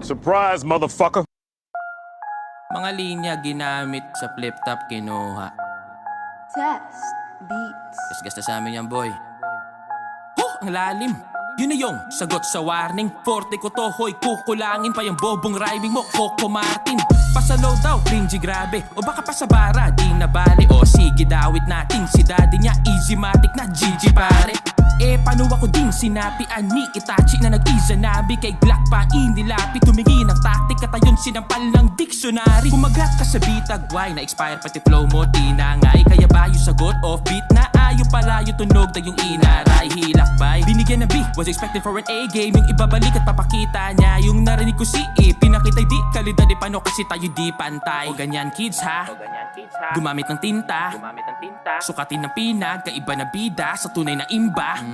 Surprise, motherfucker! Mga linya ginamit sa flip-top kinuha. Test beats. Gasgas na sa amin yan, boy. Ang lalim. Yun na yung sagot sa warning. Forte ko to, hoy, kukulangin pa yung bobong rhyming mo, Coco Martin. Pasalaw daw, cringy grabe. O baka pa sa bara, di na bali. O sige, dawit natin. Si daddy niya, easy matic na GG pare. Eh, paano ako din sinapian ni Itachi na nag-izanabi kay Glock pa inilapi. Tumingin ang taktik at ayon sinampal ng diksyonary. Kumagat ka sa bitag, why na-expire pati flow mo, tinangay. Kaya ba yung sagot off-beat na ayaw pala yung tunog na yung inaray. Hilakbay, binigyan ng B, was expected for an A game. Yung ibabalik at papakita niya yung narinig ko si E. Pinakita'y di kalidad, di paano kasi tayo di pantay. O ganyan kids ha, gumamit ng tinta, sukatin ng pinag, kaiba na bida sa tunay na imba.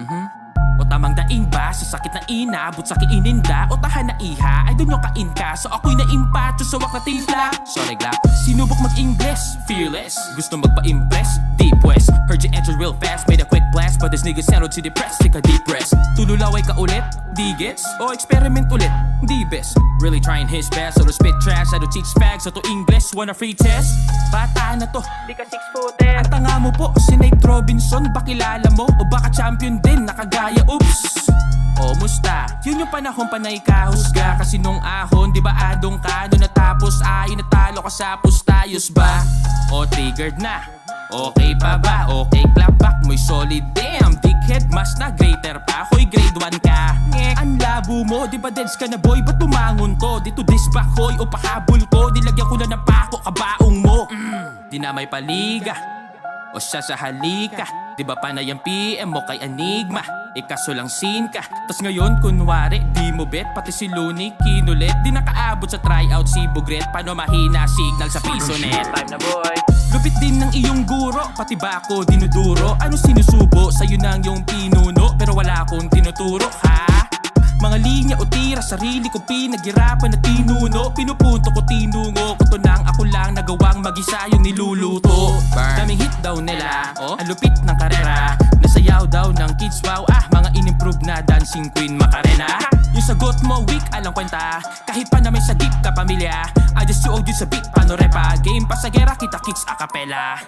O tamang daing ba sa sakit na inabot sa kiininda. O tahan na iha, ay doon yung kain ka. So ako'y naimpacho sa wak na tifla. Sorry Glock, sinubok mag-Ingles, fearless, gusto magpa-impress, deep west. Heard you entered real fast, made a quick blast, but this nigga sounded too depressed, take a deep rest. Tululaway ka ulit, di gets, o experiment ulit, di best. Really trying his best, so to spit trash, I do teach fags, so to English, want a free test? Bata na to, di ka 6-footer. Ang tanga mo po, si Nate Robinson, ba kilala mo? O baka champion din, nakagaya, oops. O musta? Yun yung panahon pa na ikahusga. Kasi nung ahon, di ba adong ka? Doon natapos ay natalo ka sa pustayos ba? O triggered na? Okay pa ba? Okay clap back mo'y solid. Damn, dickhead, mas na greater pa. Hoy, grade 1 ka. Ngek, ang labo mo, di ba deads ka na boy? Ba't bumangon to? Dito disback hoy o pahabol ko. Dilagyan ko na ng pako, kabaong mo. Di na may paliga o siya sa halika. Di ba panay ang PM mo kay Enigma? Ikaso lang scene ka. Tas ngayon kunwari di mo bet. Pati si Looney kinulit. Di nakaabot sa tryout si Bugret. Paano mahina signal sa piso net? Time na boy. Lupit din ng iyong guro. Pati ba ako dinuduro? Ano sinusubo? Sa'yo nang yung pinuno. Pero wala akong tinuturo ha. Mga linya o tira, sarili ko pinaghirapan na tinuno. Pinupunto ko tinungo, kuto nang ako lang nagawang mag-isa yung niluluto. Daming hit daw nila, ang lupit ng karera. Nasayaw daw ng kids, wow mga in-improve na dancing queen Macarena. Yung sagot mo weak, alang kwenta. Kahit pa na may sagip ka pamilya, I just you sa beat, paano repa. Game pasagera, kita kicks a cappella.